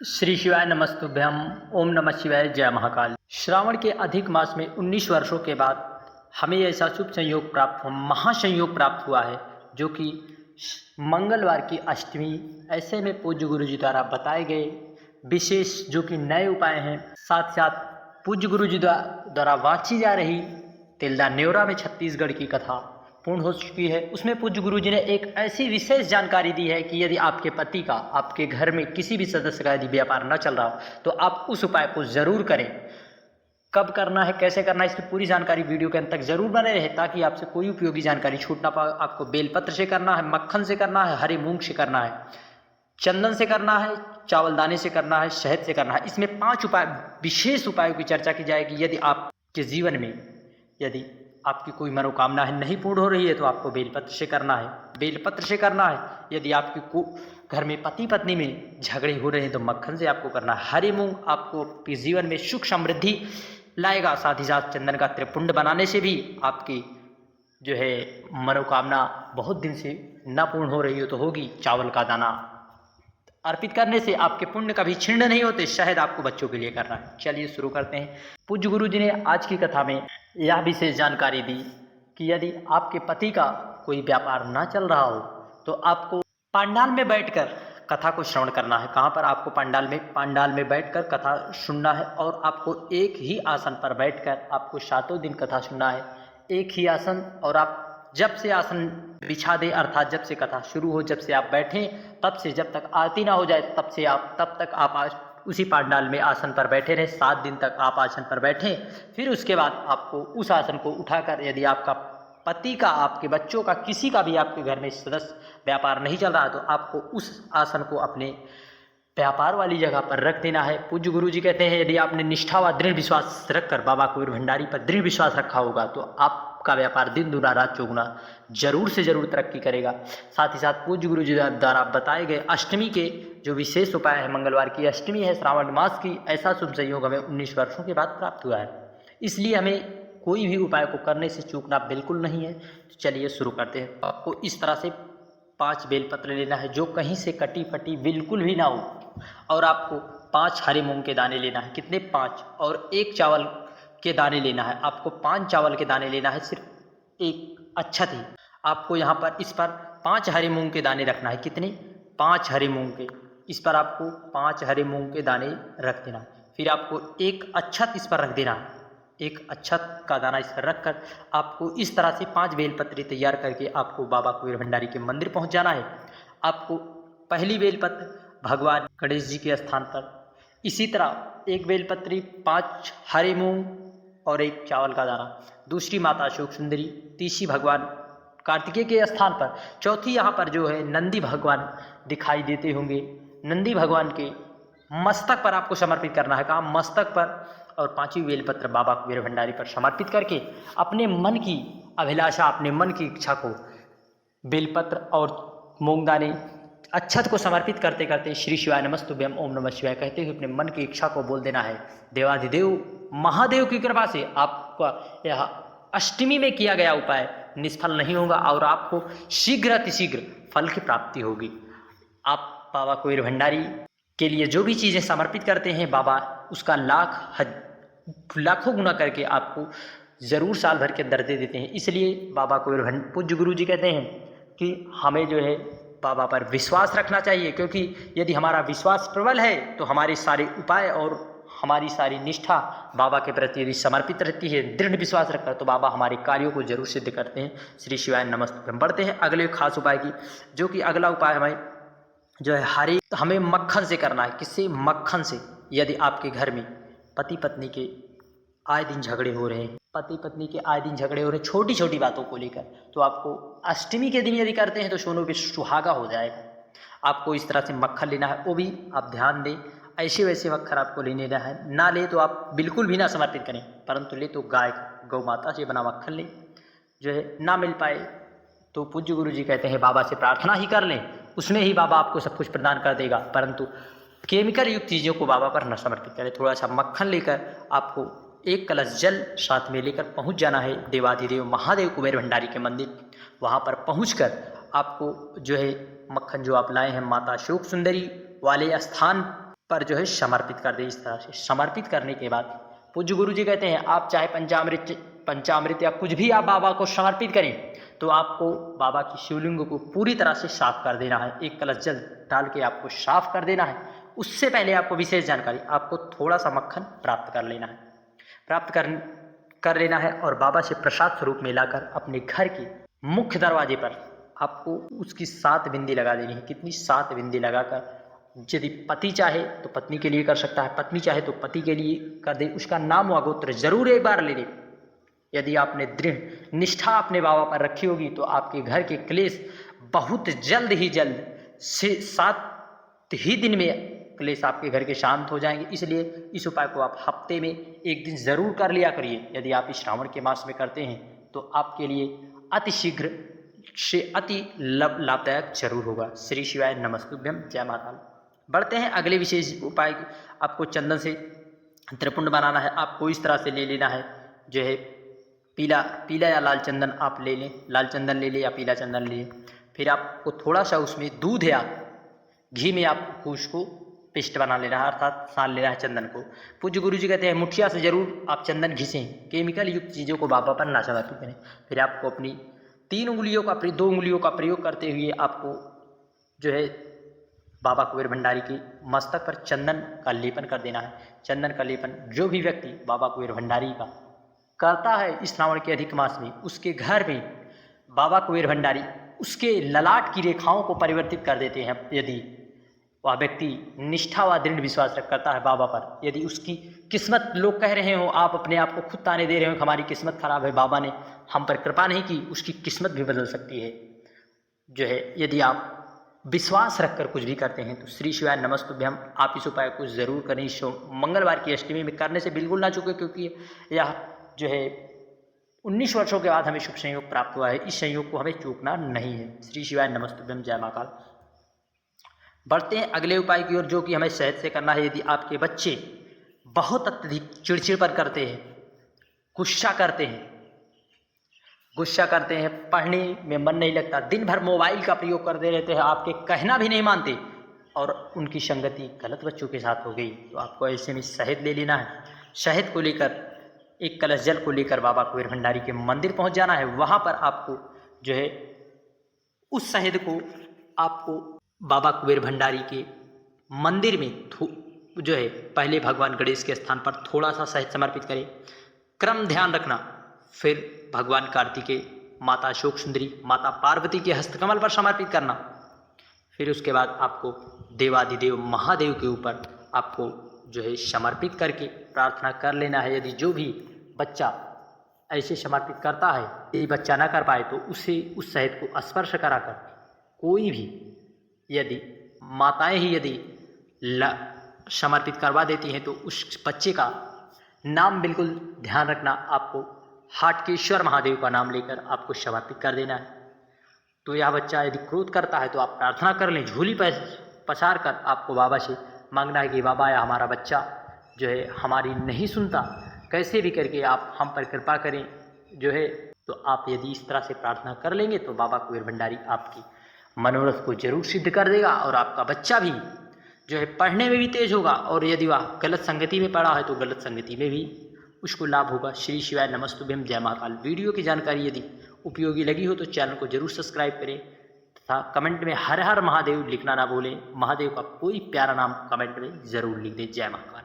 श्री शिवाय नमस्तुभ्यम। ओम नमः शिवाय। जय महाकाल। श्रावण के अधिक मास में 19 वर्षों के बाद हमें ऐसा शुभ संयोग प्राप्त हुआ, महासंयोग प्राप्त हुआ है, जो कि मंगलवार की अष्टमी। ऐसे में पूज्य गुरु जी द्वारा बताए गए विशेष जो कि नए उपाय हैं, साथ साथ पूज्य गुरु जी द्वारा वांची जा रही तिल्दा न्योरा में छत्तीसगढ़ की कथा पूर्ण हो चुकी है। उसमें पूज्य गुरु जी ने एक ऐसी विशेष जानकारी दी है कि यदि आपके पति का, आपके घर में किसी भी सदस्य का यदि व्यापार न चल रहा हो तो आप उस उपाय को जरूर करें। कब करना है, कैसे करना है, इसकी पूरी जानकारी वीडियो के अंत तक जरूर बने रहे ताकि आपसे कोई उपयोगी जानकारी छूट ना पाए। आपको बेलपत्र से करना है, मक्खन से करना है, हरे मूंग से करना है, चंदन से करना है, चावल दाने से करना है, शहद से करना है। इसमें 5 उपाय, विशेष उपायों की चर्चा की जाएगी। यदि आपके जीवन में यदि आपकी कोई मनोकामना है नहीं पूर्ण हो रही है तो आपको बेलपत्र से करना है, बेलपत्र से करना है। यदि आपकी घर में पति पत्नी में झगड़े हो रहे हैं तो मक्खन से आपको करना है। हरे मूंग आपको आपके जीवन में सुख समृद्धि लाएगा। साथ ही साथ चंदन का त्रिपुंड बनाने से भी आपकी जो है मनोकामना बहुत दिन से न पूर्ण हो रही हो तो होगी। चावल का दाना अर्पित करने से आपके पुण्य कभी क्षीण नहीं होते। शहद आपको बच्चों के लिए करना है। चलिए शुरू करते हैं। पूज्य गुरु जी ने आज की कथा में यह विशेष जानकारी दी कि यदि आपके पति का कोई व्यापार ना चल रहा हो तो आपको पंडाल में बैठकर कथा को श्रवण करना है। कहाँ पर? आपको पंडाल में बैठकर कथा सुनना है और आपको एक ही आसन पर बैठकर आपको 7 दिन कथा सुनना है। एक ही आसन, और आप जब से आसन बिछा दे, अर्थात जब से कथा शुरू हो, जब से आप बैठें तब से जब तक आरती ना हो जाए तब तक आप उसी पंडाल में आसन पर बैठे रहें। 7 दिन तक आप आसन पर बैठें। फिर उसके बाद आपको उस आसन को उठाकर, यदि आपका पति का, आपके बच्चों का, किसी का भी आपके घर में सदस्य व्यापार नहीं चल रहा तो आपको उस आसन को अपने व्यापार वाली जगह पर रख देना है। पूज्य गुरु जी कहते हैं यदि आपने निष्ठा व दृढ़ विश्वास रखकर बाबा कुबेर भंडारी पर दृढ़ विश्वास रखा होगा तो आपका व्यापार दिन दुना रात चौगुना जरूर से जरूर तरक्की करेगा। साथ ही साथ पूज्य गुरु जी द्वारा बताए गए अष्टमी के जो विशेष उपाय है, मंगलवार की अष्टमी है श्रावण मास की, ऐसा शुभ संयोग हमें 19 वर्षों के बाद प्राप्त हुआ है। इसलिए हमें कोई भी उपाय को करने से चूकना बिल्कुल नहीं है। तो चलिए शुरू करते हैं। आपको इस तरह से 5 बेलपत्र लेना है जो कहीं से कटी फटी बिल्कुल भी ना हो, और आपको 5 हरे मूंग के दाने लेना है। कितने? 5। और 1 चावल के दाने लेना है। आपको 5 चावल के दाने लेना है, सिर्फ एक अच्छत ही। आपको यहाँ पर इस पर 5 हरे मूंग के दाने रखना है। कितने? 5 हरे मूंग के। इस पर आपको 5 हरे मूंग के दाने रख देना। फिर आपको एक अच्छत इस पर रख देना। एक अच्छत का दाना इस पर रखकर आपको इस तरह से 5 बेलपत्री तैयार करके आपको बाबा कुबेर भंडारी के मंदिर पहुंच जाना है। आपको पहली बेलपत्र भगवान गणेश जी के स्थान पर, इसी तरह 1 बेलपत्री, 5 हरे मूंग और 1 चावल का दाना। दूसरी माता अशोक सुंदरी, तीसरी भगवान कार्तिकेय के स्थान पर, चौथी यहाँ पर जो है नंदी भगवान दिखाई देते होंगे। नंदी भगवान के मस्तक पर आपको समर्पित करना है। काम मस्तक पर। और 5वीं बेलपत्र बाबा कुबेर भंडारी पर समर्पित करके अपने मन की अभिलाषा, अपने मन की इच्छा को बेलपत्र और मूंगदाने अच्छत को समर्पित करते करते श्री शिवाय नमस्तुभ्यम ओम नमः शिवाय कहते हुए अपने मन की इच्छा को बोल देना है। देवाधिदेव महादेव की कृपा से आपका यह अष्टमी में किया गया उपाय निष्फल नहीं होगा और आपको शीघ्र अतिशीघ्र फल की प्राप्ति होगी। आप बाबा कुबेर भंडारी के लिए जो भी चीज़ें समर्पित करते हैं, बाबा उसका लाखों गुना करके आपको ज़रूर साल भर के अंदर दे देते हैं। इसलिए बाबा कुबेर पूज्य गुरु जी कहते हैं कि हमें जो है बाबा पर विश्वास रखना चाहिए, क्योंकि यदि हमारा विश्वास प्रबल है तो हमारे सारे उपाय और हमारी सारी निष्ठा बाबा के प्रति यदि समर्पित रहती है, दृढ़ विश्वास रखकर, तो बाबा हमारे कार्यों को जरूर सिद्ध करते हैं। श्री शिवाय नमस्ते। बढ़ते हैं अगले खास उपाय की, जो कि अगला उपाय हमें जो है हमें मक्खन से करना है। किससे? मक्खन से। यदि आपके घर में पति पत्नी के आए दिन झगड़े हो रहे हैं, छोटी छोटी बातों को लेकर, तो आपको अष्टमी के दिन यदि करते हैं तो सोनों पे सुहागा हो जाएगा। आपको इस तरह से मक्खन लेना है। वो भी आप ध्यान दें, ऐसे वैसे मक्खन आपको लेने लेना है। ना ले तो आप बिल्कुल भी ना समर्पित करें, परंतु ले तो गौ माता से बना मक्खन लें। जो है ना मिल पाए तो पूज्य गुरु जी कहते हैं बाबा से प्रार्थना ही कर लें, उसमें ही बाबा आपको सब कुछ प्रदान कर देगा। परंतु केमिकल युक्त चीज़ों को बाबा पर न समर्पित करें। थोड़ा सा मक्खन लेकर आपको 1 कलश जल साथ में लेकर पहुंच जाना है देवाधिदेव महादेव कुबेर भंडारी के मंदिर। वहां पर पहुंचकर आपको जो है मक्खन जो आप लाए हैं माता अशोक सुंदरी वाले स्थान पर जो है समर्पित कर दे। इस तरह से समर्पित करने के बाद पूज्य गुरु जी कहते हैं आप चाहे पंचामृत या कुछ भी आप बाबा को समर्पित करें, तो आपको बाबा की शिवलिंग को पूरी तरह से साफ कर देना है। एक कलश जल डाल के आपको साफ कर देना है। उससे पहले आपको विशेष जानकारी, आपको थोड़ा सा मक्खन प्राप्त कर लेना है, कर लेना है और बाबा से प्रसाद स्वरूप में लाकर अपने घर के मुख्य दरवाजे पर आपको उसकी 7 बिंदी लगा देनी है। कितनी? 7 बिंदी लगाकर, यदि पति चाहे तो पत्नी के लिए कर सकता है, पत्नी चाहे तो पति के लिए कर दे। उसका नाम व गोत्र जरूर एक बार ले ले। यदि आपने दृढ़ निष्ठा अपने बाबा पर रखी होगी तो आपके घर के क्लेश बहुत जल्द से 7 ही दिन में क्लेश आपके घर के शांत हो जाएंगे। इसलिए इस उपाय को आप हफ्ते में एक दिन जरूर कर लिया करिए। यदि आप इस श्रावण के मास में करते हैं तो आपके लिए अति शीघ्र से अति लाभदायक जरूर होगा। श्री शिवाय नमस्तुभ्यम। जय माता। बढ़ते हैं अगले विशेष उपाय। आपको चंदन से त्रिपुंड बनाना है। आपको इस तरह से ले लेना है, जो है पीला या लाल चंदन आप ले लें, लाल चंदन ले लें या पीला चंदन ले लें। फिर आपको थोड़ा सा उसमें दूध या घी में आपको उसको पेस्ट बना लेना है, अर्थात सान लेना है चंदन को। पूज्य गुरु जी कहते हैं मुठिया से जरूर आप चंदन घिसें, केमिकल युक्त चीज़ों को बाबा पर ना समर्पित करें। फिर आपको अपनी 2 उंगलियों का प्रयोग करते हुए आपको जो है बाबा कुबेर भंडारी की मस्तक पर चंदन का लेपन कर देना है। चंदन का लेपन जो भी व्यक्ति बाबा कुबेर भंडारी का करता है इस श्रावण के अधिक मास में, उसके घर में बाबा कुबेर भंडारी उसके ललाट की रेखाओं को परिवर्तित कर देते हैं। यदि वह व्यक्ति निष्ठा व दृढ़ विश्वास करता है बाबा पर, यदि उसकी किस्मत, लोग कह रहे हो आप अपने आप को खुद ताने दे रहे हो हमारी किस्मत खराब है, बाबा ने हम पर कृपा नहीं की, उसकी किस्मत भी बदल सकती है। जो है यदि आप विश्वास रखकर कुछ भी करते हैं तो श्री शिवाय नमस्तुभ्यम आप इस उपाय को जरूर करें। मंगलवार की अष्टमी में करने से बिल्कुल ना चूकें, क्योंकि यह जो है 19 वर्षों के बाद हमें शुभ संयोग प्राप्त हुआ है। इस संयोग को हमें चूकना नहीं है। श्री शिवाय नमस्तुभ्यम। जय महाकाल। बढ़ते हैं अगले उपाय की ओर, जो कि हमें शहद से करना है। यदि आपके बच्चे बहुत अत्यधिक चिड़चिड़पन करते हैं, गुस्सा करते हैं, पढ़ने में मन नहीं लगता, दिन भर मोबाइल का प्रयोग करते रहते हैं, आपके कहना भी नहीं मानते और उनकी संगति गलत बच्चों के साथ हो गई, तो आपको ऐसे में शहद ले लेना है। शहद को लेकर, एक कलश जल को लेकर बाबा कुबेर भंडारी के मंदिर पहुंच जाना है। वहां पर आपको जो है उस शहद को आपको बाबा कुबेर भंडारी के मंदिर में जो है पहले भगवान गणेश के स्थान पर थोड़ा सा शहद समर्पित करें। क्रम ध्यान रखना। फिर भगवान कार्तिकेय, माता अशोक सुंदरी, माता पार्वती के हस्तकमल पर समर्पित करना। फिर उसके बाद आपको देवादिदेव महादेव के ऊपर आपको जो है समर्पित करके प्रार्थना कर लेना है। यदि जो भी बच्चा ऐसे समर्पित करता है, यदि बच्चा ना कर पाए तो उसे उस शहद को स्पर्श कराकर, कोई भी यदि माताएं ही यदि समर्पित करवा देती हैं तो उस बच्चे का नाम बिल्कुल ध्यान रखना, आपको हाटकेश्वर महादेव का नाम लेकर आपको समर्पित कर देना है। तो यह बच्चा यदि क्रोध करता है तो आप प्रार्थना कर लें, झोली पसार कर आपको बाबा से मांगना है कि बाबा या हमारा बच्चा जो है हमारी नहीं सुनता, कैसे भी करके आप हम पर कृपा करें जो है। तो आप यदि इस तरह से प्रार्थना कर लेंगे तो बाबा कुबेर भंडारी आपकी मनोरथ को जरूर सिद्ध कर देगा और आपका बच्चा भी जो है पढ़ने में भी तेज होगा, और यदि वह गलत संगति में पड़ा है तो गलत संगति में भी उसको लाभ होगा। श्री शिवाय नमस्तुभ्यम। जय महाकाल। वीडियो की जानकारी यदि उपयोगी लगी हो तो चैनल को जरूर सब्सक्राइब करें तथा कमेंट में हर हर महादेव लिखना ना भूलें। महादेव का कोई प्यारा नाम कमेंट में जरूर लिख दें। जय महाकाल।